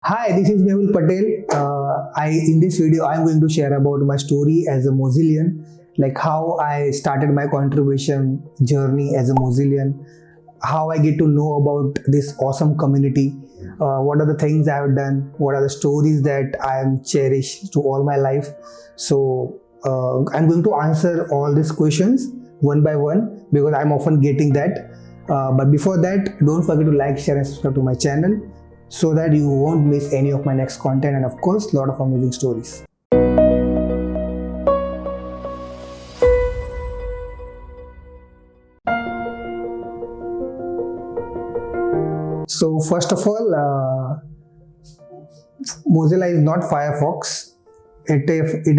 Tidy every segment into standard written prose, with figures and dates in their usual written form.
Hi, this is Mehul Patel. In this video, I'm going to share about my story as a Mozillian, like how I started my contribution journey as a Mozillian, how I get to know about this awesome community, what are the things I have done, what are the stories that I am cherished to all my life. So I'm going to answer all these questions one by one because I'm often getting that. But before that, don't forget to like, share, and subscribe to my channel so that you won't miss any of my next content, and of course, a lot of amazing stories. So first of all, Mozilla is not Firefox. It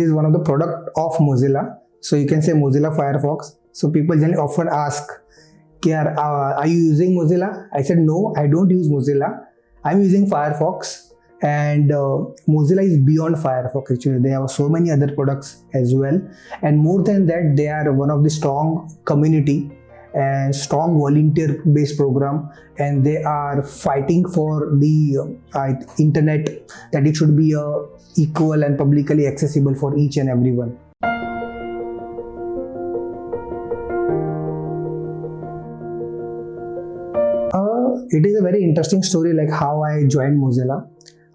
is one of the product of Mozilla. So you can say Mozilla Firefox. So people generally often ask, are you using Mozilla? I said, no, I don't use Mozilla. I'm using Firefox, and Mozilla is beyond Firefox. Actually, they have so many other products as well, and more than that, they are one of the strong community and strong volunteer based program, and they are fighting for the internet, that it should be equal and publicly accessible for each and everyone. It is a very interesting story, like how I joined Mozilla.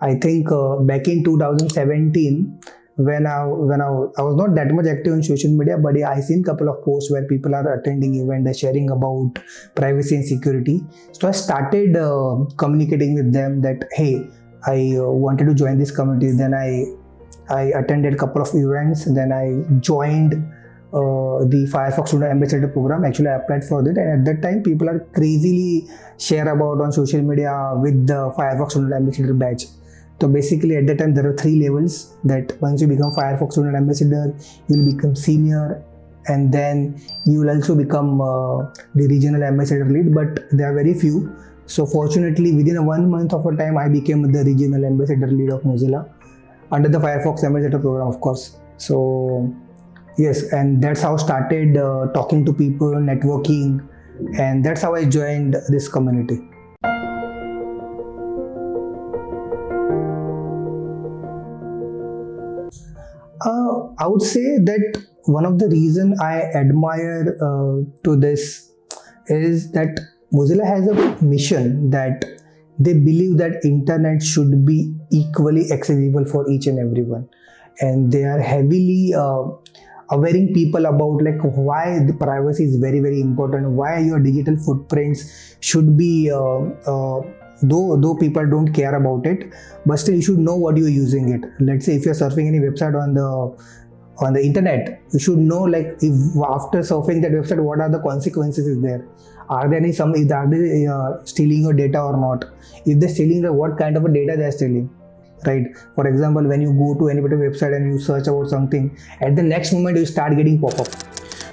I think back in 2017, when I was not that much active on social media, but I seen a couple of posts where people are attending events, sharing about privacy and security. So I started communicating with them that, hey, I wanted to join this community. Then I attended a couple of events. Then I joined the Firefox Student Ambassador program. Actually, I applied for that, and at that time, people are crazily share about on social media with the Firefox Student Ambassador badge. So basically, at that time, there are 3 levels. That once you become Firefox Student Ambassador, you will become senior, and then you will also become the regional ambassador lead. But there are very few. So fortunately, within 1 month of a time, I became the regional ambassador lead of Mozilla under the Firefox Ambassador program, of course. So yes, and that's how I started talking to people, networking, and that's how I joined this community. I would say that one of the reasons I admire to this is that Mozilla has a mission that they believe that internet should be equally accessible for each and everyone, and they are heavily awareing people about like why the privacy is very, very important, why your digital footprints should be though people don't care about it, but still you should know what you're using it. Let's say if you're surfing any website on the internet, you should know, like, if after surfing that website, what are the consequences is there, are there any are they stealing your data or not, if they're stealing, what kind of a data they're stealing, right? For example, when you go to any particular website and you search about something, at the next moment you start getting pop-up.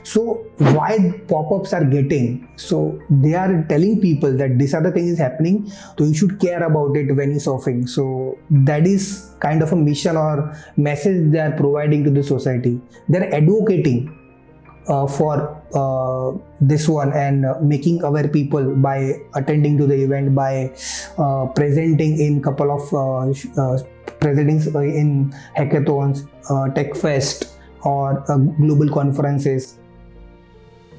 So why pop-ups are getting, so they are telling people that these are the things happening, so you should care about it when you're surfing. So that is kind of a mission or message they are providing to the society. They're advocating for this one, and making aware people by attending to the event, by presenting in couple of presentings in hackathons, tech fest, or global conferences.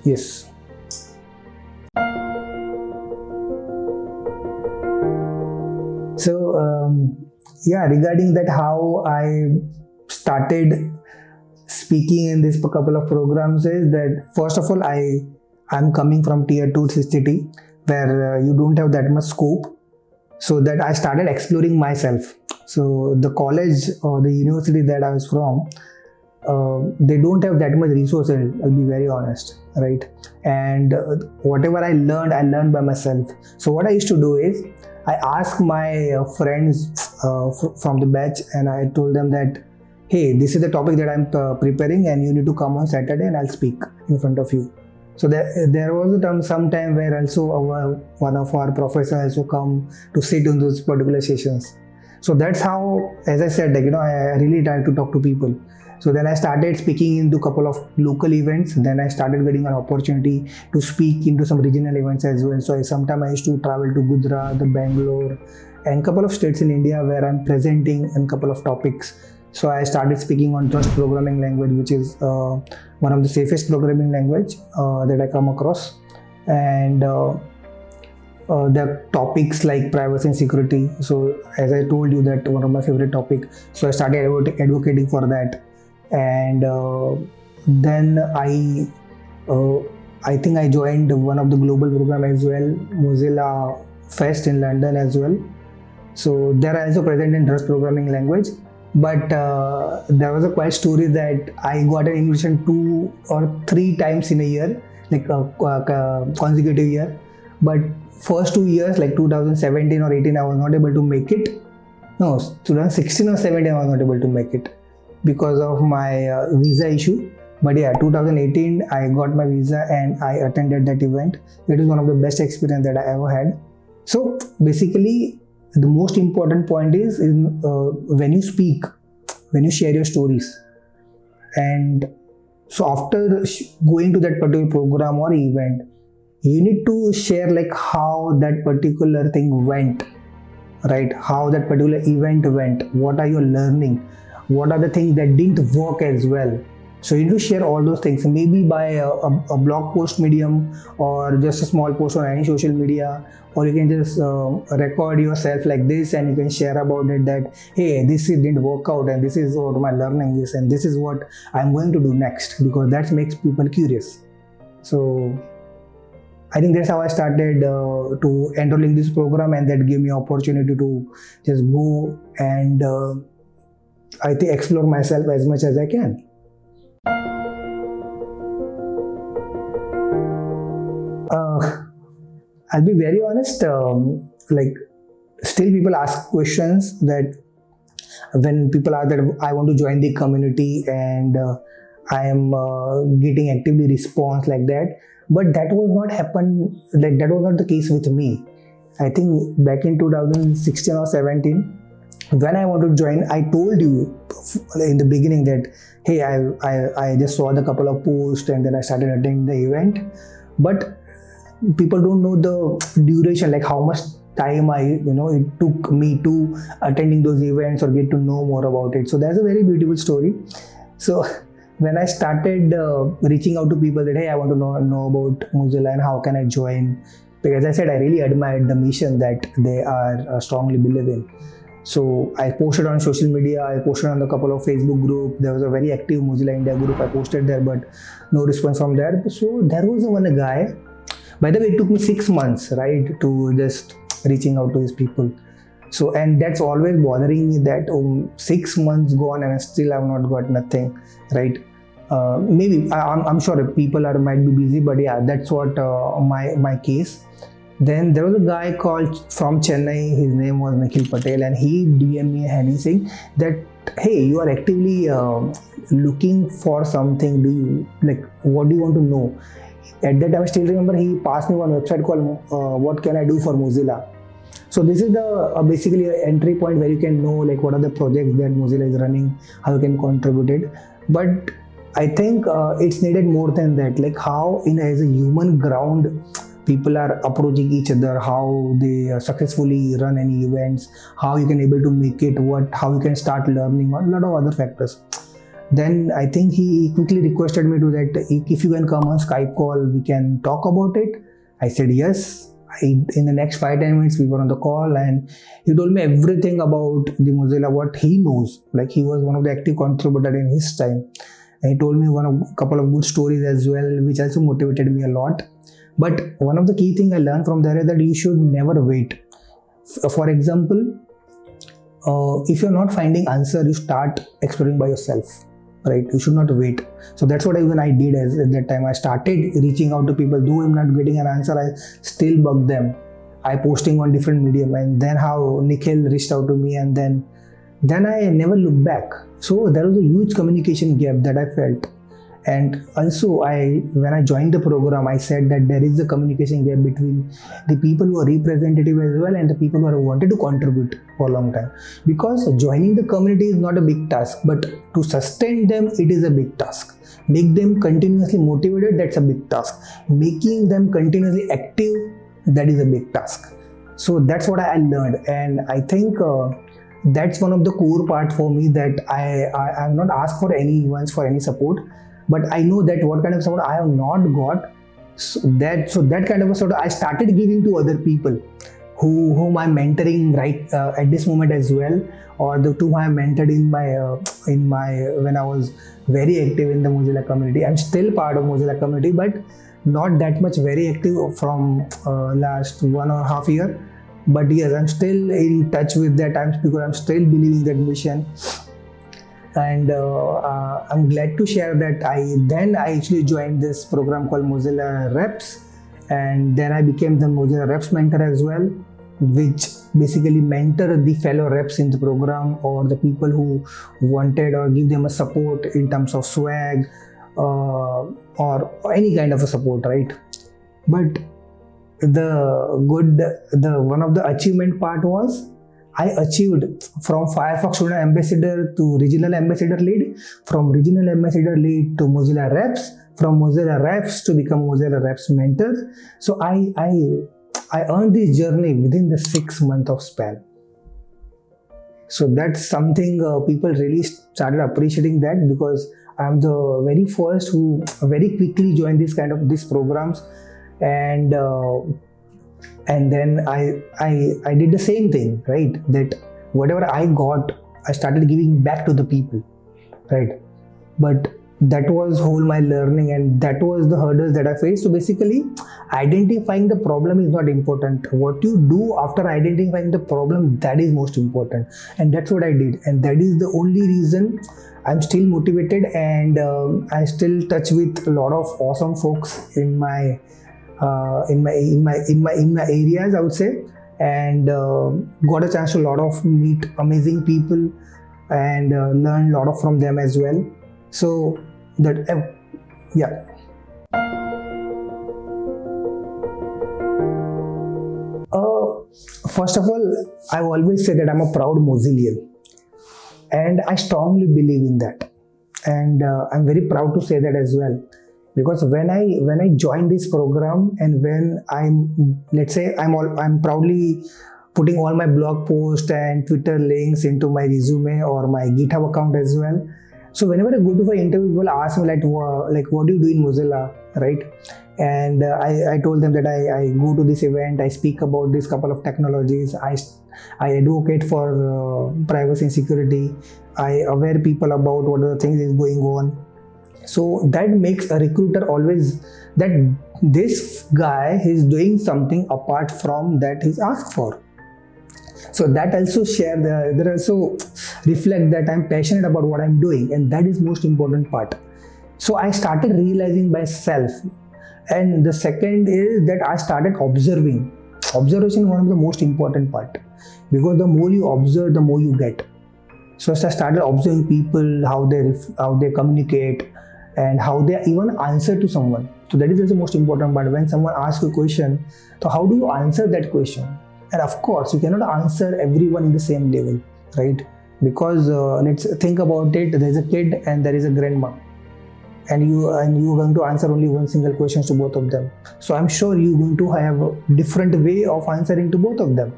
Yes. So yeah, regarding that, how I started speaking in this couple of programs is that, first of all, I'm coming from tier 2 city where you don't have that much scope, so that I started exploring myself. So the college or the university that I was from, they don't have that much resources, I'll be very honest, right? And whatever I learned by myself. So what I used to do is, I asked my friends from the batch, and I told them that, hey, this is the topic that I'm preparing, and you need to come on Saturday and I'll speak in front of you. So there was some time where also one of our professors also come to sit in those particular sessions. So that's how, as I said, like, I really try to talk to people. So then I started speaking into a couple of local events. Then I started getting an opportunity to speak into some regional events as well. So sometimes I used to travel to Gujarat, Bangalore, and couple of states in India where I'm presenting in couple of topics. So I started speaking on Trust programming language, which is one of the safest programming language that I come across. And there are topics like privacy and security. So as I told you, that one of my favorite topic. So I started advocating for that. And then I think I joined one of the global program as well, Mozilla Fest in London as well. So there I also present in Trust programming language. But there was a quiet story that I got an invitation 2 or 3 times in a year, like a consecutive year. But first 2 years, like 2017 or 18, I was not able to make it. No, 2016 or 17, I was not able to make it because of my visa issue. But yeah, 2018, I got my visa and I attended that event. It was one of the best experience that I ever had. So basically, the most important point is when you speak, when you share your stories. And so after going to that particular program or event, you need to share like how that particular thing went, right? How that particular event went. What are you learning? What are the things that didn't work as well? So you need to share all those things, maybe by a blog post medium or just a small post on any social media, or you can just record yourself like this and you can share about it that, hey, this didn't work out and this is what my learning is and this is what I'm going to do next, because that makes people curious. So I think that's how I started to enrolling this program, and that gave me opportunity to just go and I think explore myself as much as I can. I'll be very honest, like still people ask questions that when people ask that I want to join the community and I am getting actively response like that, but that was not happen, like that was not the case with me. I think back in 2016 or 17, when I wanted to join, I told you in the beginning that, hey, I just saw the couple of posts and then I started attending the event, but people don't know the duration, like how much time it took me to attending those events or get to know more about it. So that's a very beautiful story. So when I started reaching out to people that, hey, I want to know about Mozilla and how can I join, because I said I really admired the mission that they are strongly believe in. So I posted on social media, I posted on a couple of Facebook group. There was a very active Mozilla India group, I posted there, but no response from there. So there was one guy. By the way, it took me 6 months, right, to just reaching out to these people. So, and that's always bothering me that 6 months gone and still I've not got nothing, right? Maybe I'm sure people might be busy, but yeah, that's what my case. Then there was a guy called from Chennai. His name was Nikhil Patel, and he DM'd me and he's saying that, hey, you are actively looking for something. What do you want to know? At that time, I still remember he passed me one website called What Can I Do for Mozilla. So this is the basically an entry point where you can know like what are the projects that Mozilla is running, how you can contribute it. But I think it's needed more than that, like how as a human ground people are approaching each other, how they successfully run any events, how you can able to make it, how you can start learning, a lot of other factors. Then I think he quickly requested me to that if you can come on Skype call, we can talk about it. I said yes. In the next 5-10 minutes, we were on the call and he told me everything about the Mozilla, what he knows. Like he was one of the active contributors in his time. And he told me a couple of good stories as well, which also motivated me a lot. But one of the key things I learned from there is that you should never wait. For example, if you're not finding answer, you start exploring by yourself. Right, you should not wait. So that's what even I did at that time. I started reaching out to people. Though I'm not getting an answer, I still bug them. I posting on different medium, and then how Nikhil reached out to me, and then I never looked back. So there was a huge communication gap that I felt. And also when I joined the program, I said that there is a communication gap between the people who are representative as well and the people who are wanted to contribute for a long time. Because joining the community is not a big task, but to sustain them, it is a big task. Make them continuously motivated, that's a big task. Making them continuously active, that is a big task. So that's what I learned, and I think that's one of the core part for me, that I have not asked for anyone for any support, but I know that what kind of support I have not got. So that kind of a support I started giving to other people whom I'm mentoring right at this moment as well, or the two I mentored in my when I was very active in the Mozilla community. I'm still part of Mozilla community, but not that much very active from last 1.5 year. But yes, I'm still in touch with that times because I'm still believing that mission. And I'm glad to share that I actually joined this program called Mozilla Reps, and then I became the Mozilla Reps mentor as well, which basically mentor the fellow reps in the program, or the people who wanted, or give them a support in terms of swag or any kind of a support, right? But the one of the achievement part was I achieved from Firefox student ambassador to regional ambassador lead, from regional ambassador lead to Mozilla Reps, from Mozilla Reps to become Mozilla Reps mentor. So I earned this journey within the 6 month of span. So that's something people really started appreciating that, because I'm the very first who very quickly joined these programs, and then I did the same thing, right? That whatever I got, I started giving back to the people, right? But that was whole my learning, and that was the hurdles that I faced. So basically, identifying the problem is not important. What you do after identifying the problem, that is most important, and that's what I did, and that is the only reason I'm still motivated, and I still touch with a lot of awesome folks in my areas, I would say, and got a chance to meet amazing people and learn a lot from them as well. So that yeah. First of all, I always say that I'm a proud Mozillian, and I strongly believe in that, and I'm very proud to say that as well. Because when I joined this program, and when I'm proudly putting all my blog posts and Twitter links into my resume or my GitHub account as well. So whenever I go to an interview, people ask me like what do you do in Mozilla, right? And I told them that I go to this event, I speak about this couple of technologies, I advocate for privacy and security, I aware people about what are the things is going on. So that makes a recruiter always that this guy is doing something apart from that he's asked for. So that also that also reflect that I'm passionate about what I'm doing, and that is most important part. So I started realizing myself, and the second is that I started observing. Observation is one of the most important part, because the more you observe, the more you get. So as I started observing people, how they communicate, and how they even answer to someone. So that is also the most important part. When someone asks a question, so how do you answer that question? And of course, you cannot answer everyone in the same level, right? Because let's think about it. There is a kid and there is a grandma, and you are going to answer only one single question to both of them. So I'm sure you're going to have a different way of answering to both of them.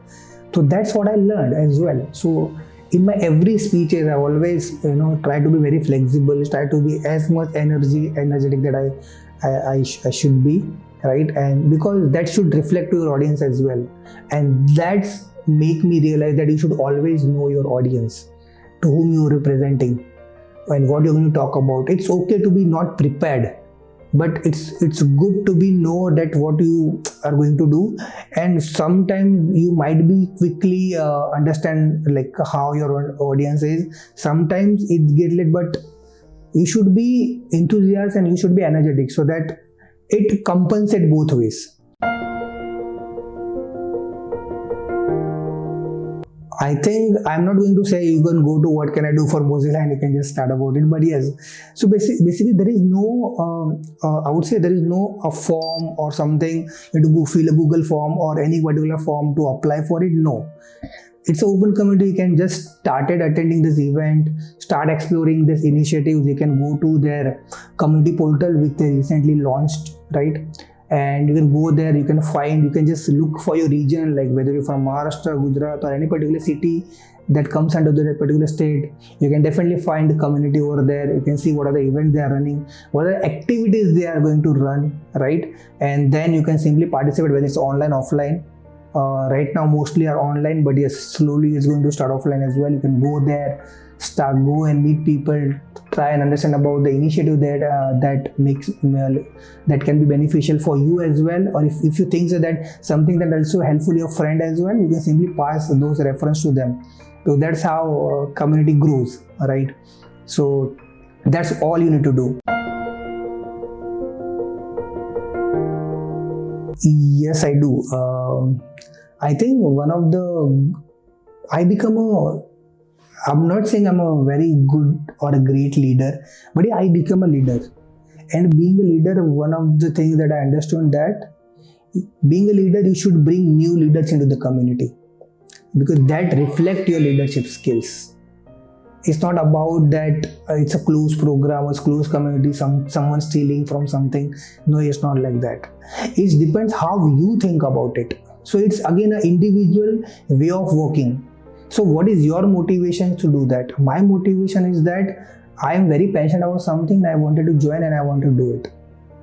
So that's what I learned as well. So in my every speeches, I always try to be very flexible, try to be as much energetic that I should be, right? And because that should reflect to your audience as well, and that's make me realize that you should always know your audience, to whom you're representing and what you're going to talk about. It's okay to be not prepared, but it's good to be know that what you are going to do, and sometimes you might be quickly understand like how your audience is. Sometimes it gets late, but you should be enthusiastic and you should be energetic, so that it compensates both ways. I think I'm not going to say you can go to what can I do for Mozilla and you can just start about it, but yes. So basically there is no, I would say there is no a form or something you have to go fill a Google form or any particular form to apply for it. No, it's an open community. You can just started attending this event, start exploring this initiatives. You can go to their community portal which they recently launched, right? and you can go there, you can just look for your region, like whether you're from Maharashtra, Gujarat, or any particular city that comes under the particular state. You can definitely find the community over there. You can see what are the events they are running, what are the activities they are going to run, right? And then you can simply participate, whether it's online, offline. Right now mostly are online, but yes, slowly it's going to start offline as well. You can go there, go and meet people, try and understand about the initiative that can be beneficial for you as well. Or if you think that something that also helpful your friend as well, you can simply pass those reference to them. So that's how community grows, right? So that's all you need to do. Yes, I do. I think I'm not saying I'm a very good or a great leader, but yeah, I become a leader. And being a leader, one of the things that I understood that being a leader, you should bring new leaders into the community, because that reflect your leadership skills. It's not about that it's a closed program or it's closed community, someone stealing from something. No, it's not like that. It depends how you think about it. So it's again an individual way of working. So what is your motivation to do that? My motivation is that I am very passionate about something and I wanted to join and I want to do it.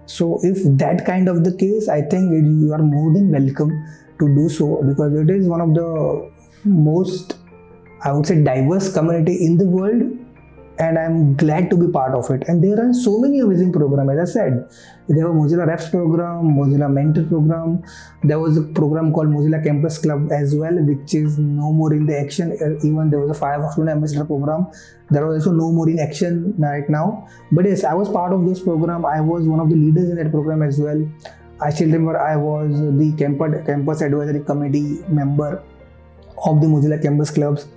So if that kind of the case, I think you are more than welcome to do so, because it is one of the most, I would say, diverse community in the world, and I'm glad to be part of it. And there are so many amazing programs. As I said, there was Mozilla Reps program, Mozilla Mentor program. There was a program called Mozilla Campus Club as well, which is no more in the action. Even there was a Firefox Student Ambassador program. There was also no more in action right now. But yes, I was part of this program. I was one of the leaders in that program as well. I still remember I was the campus advisory committee member of the Mozilla Campus Clubs.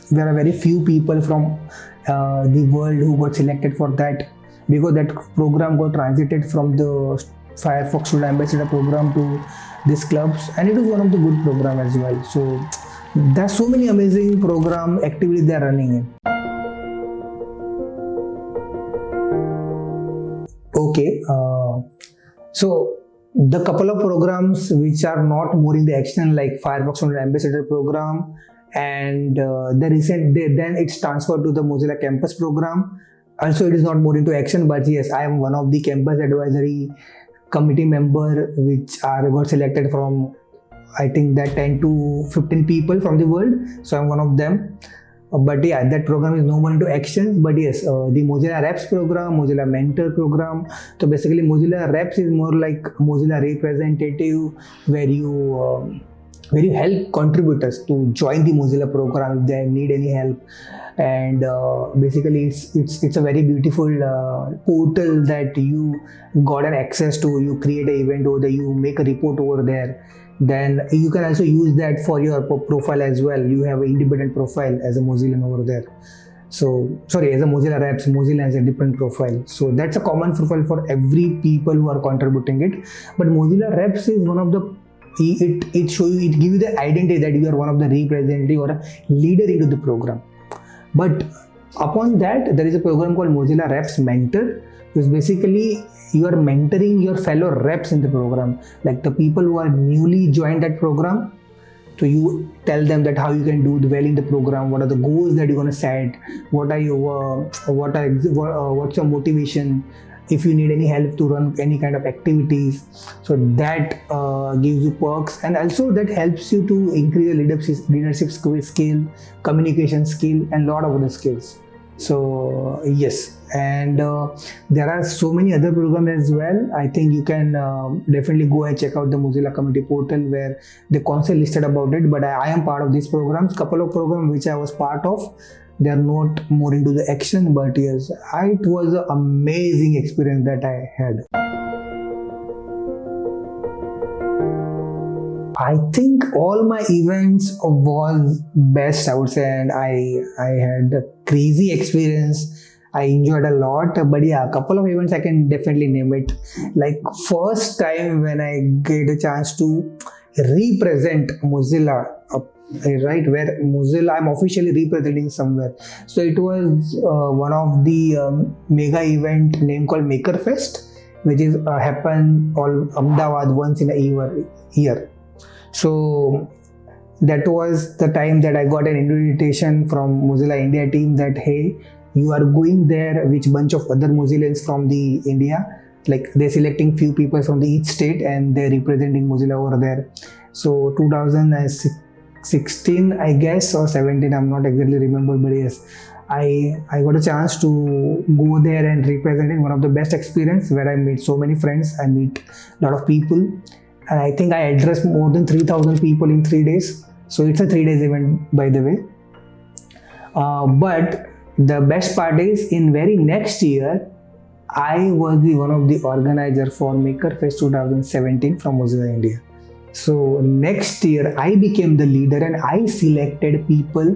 There are very few people from the world who got selected for that, because that program got transited from the Firefox Student Ambassador program to these clubs, and it was one of the good program as well. So there's so many amazing program activities they are running in. Okay, so the couple of programs which are not more in the action, like Firefox Student Ambassador program, and then it's transferred to the Mozilla Campus program. Also, it is not more into action, but yes, I am one of the campus advisory committee member which got selected from, I think, that 10 to 15 people from the world. So I'm one of them. But yeah, that program is no more into action. But yes, the Mozilla Reps program, Mozilla Mentor program. So basically, Mozilla Reps is more like Mozilla representative, where you help contributors to join the Mozilla program if they need any help. And basically it's a very beautiful portal that you got an access to. You create an event over there, you make a report over there. Then you can also use that for your profile as well. You have an independent profile as a Mozillian over there. So sorry, as a Mozilla Reps, Mozilla has a different profile. So that's a common profile for every people who are contributing it. But Mozilla Reps is one of the it gives you the identity that you are one of the representative or a leader into the program. But upon that, there is a program called Mozilla Reps Mentor, which basically you are mentoring your fellow reps in the program, like the people who are newly joined that program. So you tell them that how you can do well in the program, what are the goals that you're going to set, what's your motivation, if you need any help to run any kind of activities. So that gives you perks, and also that helps you to increase your leadership skill, communication skill, and a lot of other skills. So yes, and there are so many other programs as well. I think you can definitely go and check out the Mozilla community portal where they constantly listed about it. But I am part of these programs. Couple of programs which I was part of, they are not more into the action, but yes, it was an amazing experience that I had. I think all my events was best, I would say, and I had a crazy experience. I enjoyed a lot, but yeah, a couple of events I can definitely name it. Like first time when I get a chance to represent Mozilla, right, where Mozilla I'm officially representing somewhere. So it was one of the mega event named called Maker Fest, which is happen all Ahmedabad once in a year. So that was the time that I got an invitation from Mozilla India team that, hey, you are going there, which bunch of other Mozillians from the India, like they're selecting few people from the each state and they're representing Mozilla over there. So 2016, I guess, or 17, I'm not exactly remember, but yes, I got a chance to go there and represent it. One of the best experience where I meet so many friends, I meet a lot of people, and I think I addressed more than 3,000 people in 3 days. So it's a 3 days event, by the way. But the best part is, in very next year, I was one of the organizer for Maker Fest 2017 from Mozilla India. So next year I became the leader and I selected people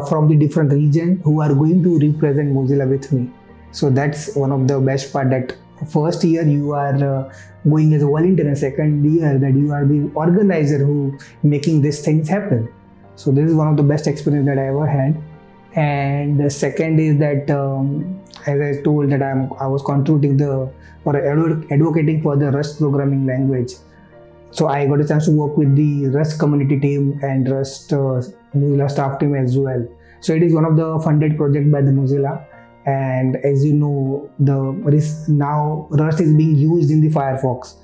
from the different region who are going to represent Mozilla with me. So that's one of the best part, that first year you are going as a volunteer, and second year that you are the organizer who making these things happen. So this is one of the best experience that I ever had. And the second is that as I told that I was contributing or advocating for the Rust programming language. So I got a chance to work with the Rust community team and Rust Mozilla staff team as well. So it is one of the funded projects by the Mozilla. And as you know, now Rust is being used in the Firefox.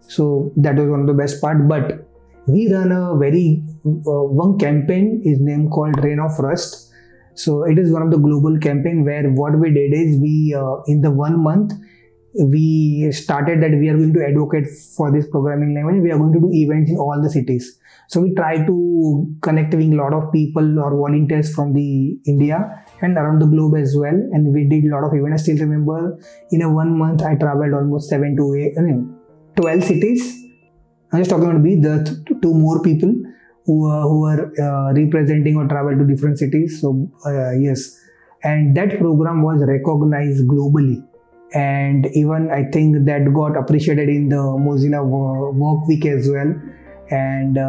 So that was one of the best part. But we run a very one campaign is named called Reign of Rust. So it is one of the global campaign where what we did is we in the 1 month we started that we are going to advocate for this programming language. We are going to do events in all the cities. So we try to connect with a lot of people or volunteers from the India and around the globe as well. And we did a lot of events. I still remember in a 1 month I traveled almost 12 cities. I'm just talking about the two more people who are representing or travel to different cities. So yes, and that program was recognized globally. And even I think that got appreciated in the Mozilla Workweek as well. And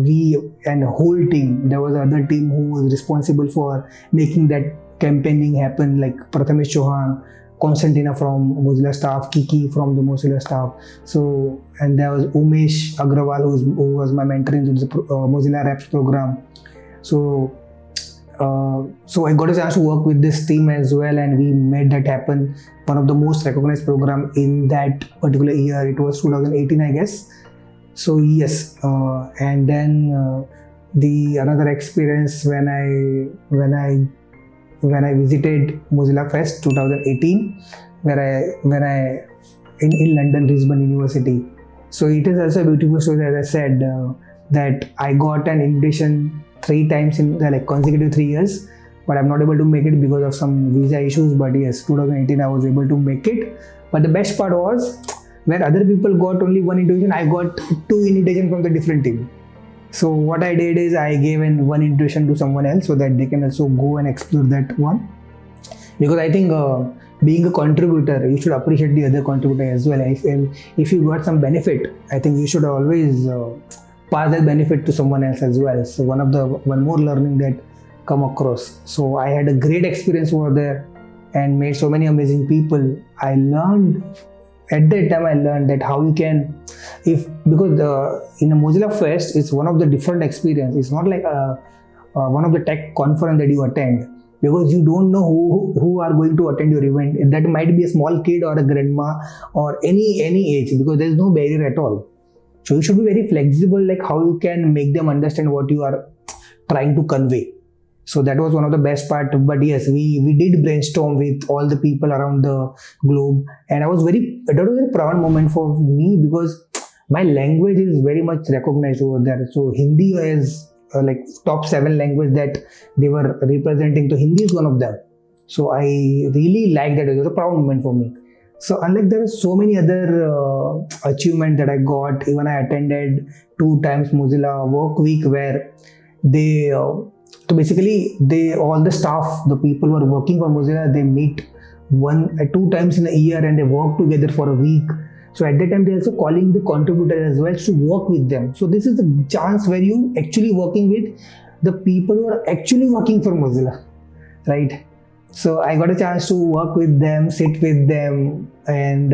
we and the whole team, there was another team who was responsible for making that campaigning happen, like Prathamesh Chauhan, Constantina from Mozilla staff, Kiki from the Mozilla staff. So, and there was Umesh Agrawal who was my mentor in the Mozilla Reps program. So I got a chance to work with this team as well, and we made that happen. One of the most recognized program in that particular year. It was 2018, I guess. So yes, and then the another experience when I visited Mozilla Fest 2018, when I in London, Brisbane University. So it is also a beautiful story, as I said, that I got an invitation 3 times in like consecutive 3 years, but I'm not able to make it because of some visa issues. But yes, 2018 I was able to make it. But the best part was, where other people got only 1 invitation, I got 2 invitations from the different team. So what I did is I gave one invitation to someone else so that they can also go and explore that one. Because I think being a contributor, you should appreciate the other contributor as well. If you got some benefit, I think you should always pass that benefit to someone else as well. So one more learning that come across. So I had a great experience over there and met so many amazing people. I learned at that time, I learned that how you can, because in a Mozilla Fest, it's one of the different experience. It's not like one of the tech conference that you attend, because you don't know who are going to attend your event. That might be a small kid or a grandma or any age, because there is no barrier at all. So you should be very flexible, like how you can make them understand what you are trying to convey. So that was one of the best part. But yes, we did brainstorm with all the people around the globe, and that was a very proud moment for me, because my language is very much recognized over there. So Hindi is like top 7 language that they were representing. So Hindi is one of them. So I really like that. It was a proud moment for me. So unlike there are so many other achievements that I got, even I attended 2 times Mozilla Workweek, where they so basically all the staff, the people who are working for Mozilla, they meet 2 times in a year and they work together for a week. So at that time they are also calling the contributors as well to work with them. So this is the chance where you actually working with the people who are actually working for Mozilla, right? So I got a chance to work with them, sit with them, and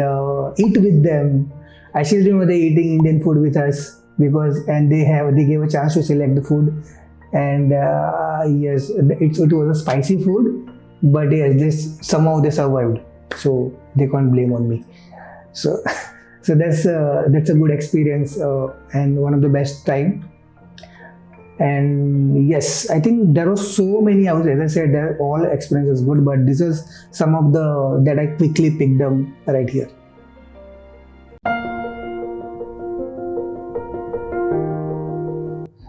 eat with them. I still remember they eating Indian food with us because, and they gave a chance to select the food, and yes, it was a spicy food, but yes, somehow they survived, so they can't blame on me. So so that's a good experience, and one of the best time. And yes, I think there were so many hours. As I said, all experiences good, but this is some of the that I quickly picked them right here.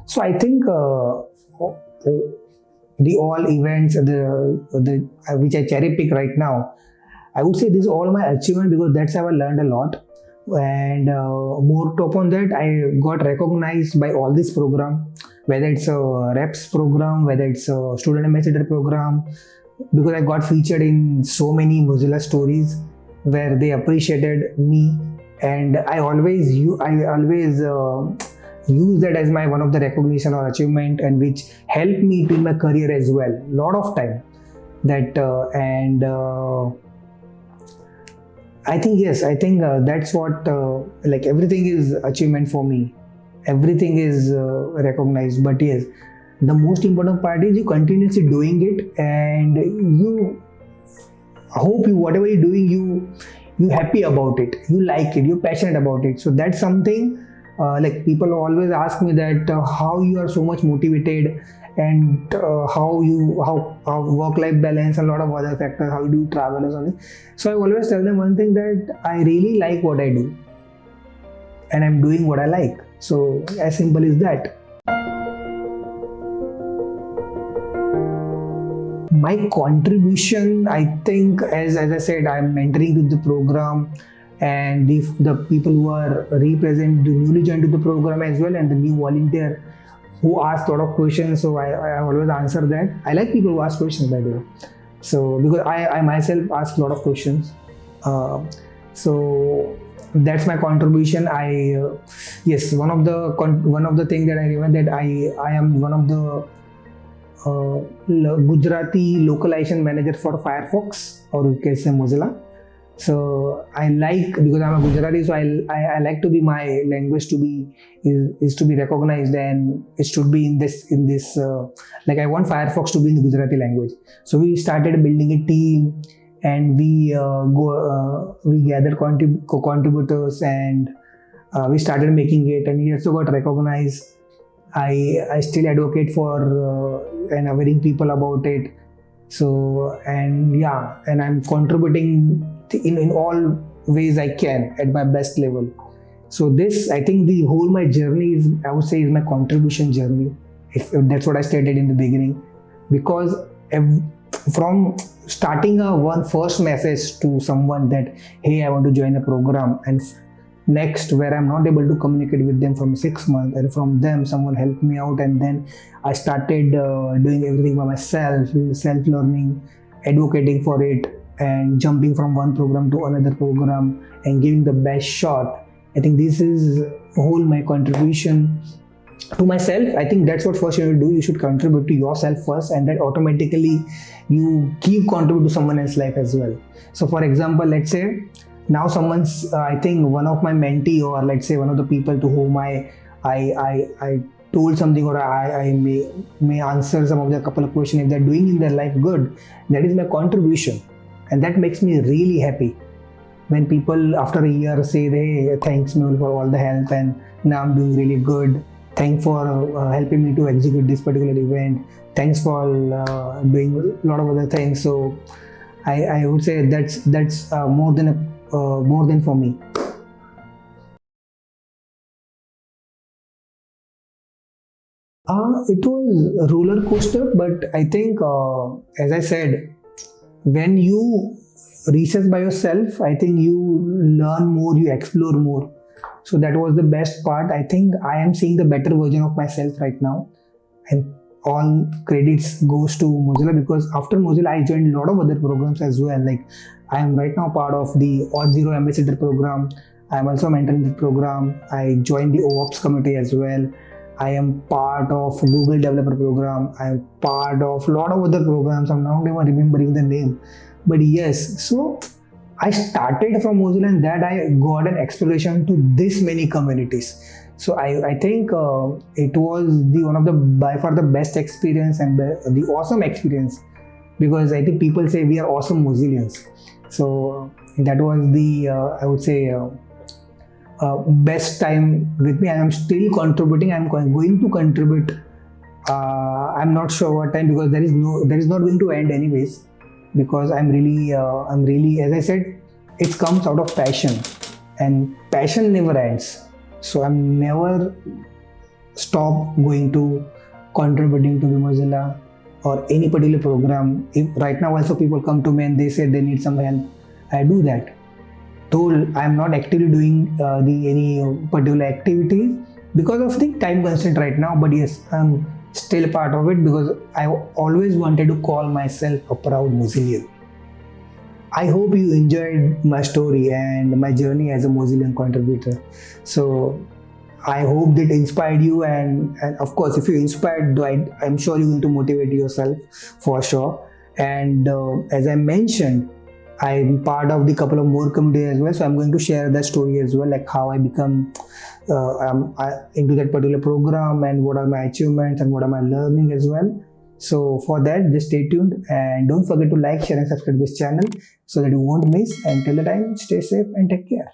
So I think the all events, the which I cherry pick right now, I would say this is all my achievement because that's how I learned a lot. And more top on that, I got recognized by all this program, whether it's a reps program, whether it's a student ambassador program, because I got featured in so many Mozilla stories where they appreciated me, and I always use that as my one of the recognition or achievement, and which helped me in my career as well. Lot of time that and. I think yes, I think that's what like everything is achievement for me. Everything is recognized, but yes, the most important part is you continuously doing it, and you hope you whatever you're doing, you happy about it, you like it, you're passionate about it. So that's something like people always ask me that how you are so much motivated, and how work-life balance and a lot of other factors, how you do travel or something. So I always tell them one thing, that I really like what I do and I'm doing what I like. So as simple as that. My contribution, I think, as I said, I'm mentoring with the program, and the people who are newly joined to the program as well, and the new volunteer who ask a lot of questions, so I always answer that. I like people who ask questions, by the way. So because I myself ask a lot of questions, so that's my contribution. Yes, one of the things that I remember, that I am one of the Gujarati localization manager for Firefox, or you can say Mozilla. So I like, because I'm a Gujarati, so I like to be my language to be is to be recognized, and it should be in this like I want Firefox to be in the Gujarati language. So we started building a team, and we gathered contributors, and we started making it, and we also got recognized. I still advocate for and aware people about it. So, and yeah, and I'm contributing in all ways I can at my best level. So this, I think the whole my journey is, I would say, is my contribution journey. If that's what I stated in the beginning, because from starting one first message to someone that, hey, I want to join a program, and next where I'm not able to communicate with them from 6 months, and from them someone helped me out, and then I started doing everything by myself, self-learning, advocating for it, and jumping from one program to another program and giving the best shot. I think this is whole my contribution to myself. I think that's what first you should do. You should contribute to yourself first, and then automatically you keep contribute to someone else's life as well. So for example, let's say now someone's I think one of my mentee, or let's say one of the people to whom I told something, or I may answer some of the couple of questions, if they're doing in their life good, that is my contribution, and that makes me really happy when people after a year say, hey, thanks Mehul for all the help, and now I'm doing really good, thanks for helping me to execute this particular event, thanks for doing a lot of other things. So I would say that's more than for me. It was a roller coaster, but I think, as I said, when you research by yourself, I think you learn more, you explore more. So that was the best part. I think I am seeing the better version of myself right now, and all credits goes to Mozilla, because after Mozilla I joined a lot of other programs as well. Like I am right now part of the Auth0 Ambassador program. I am also mentoring the program. I joined the OOPS committee as well. I am part of Google Developer Program. I am part of a lot of other programs. I'm not even remembering the name. But yes, so I started from Mozilla and that I got an exploration to this many communities. So I think it was the one of the by far the best experience and the awesome experience, because I think people say we are awesome Mozillians. So that was the I would say best time with me, and I'm still contributing. I'm going to contribute. I'm not sure what time, because there is not going to end anyways, because I'm really, as I said, it comes out of passion, and passion never ends. So I'm never stop going to contributing to the Mozilla or any particular program. If right now also people come to me and they say they need some help, I do that. Though I'm not actively doing any particular activity because of the time constraint right now, but yes, I'm still a part of it because I always wanted to call myself a proud Mozillian. I hope you enjoyed my story and my journey as a Mozillian contributor. So I hope that inspired you, and of course, if you're inspired, I'm sure you're going to motivate yourself for sure. And as I mentioned, I'm part of the couple of more communities as well, so I'm going to share that story as well, like how I become into that particular program and what are my achievements and what am I learning as well. So for that, just stay tuned and don't forget to like, share and subscribe to this channel so that you won't miss. And till the time, stay safe and take care.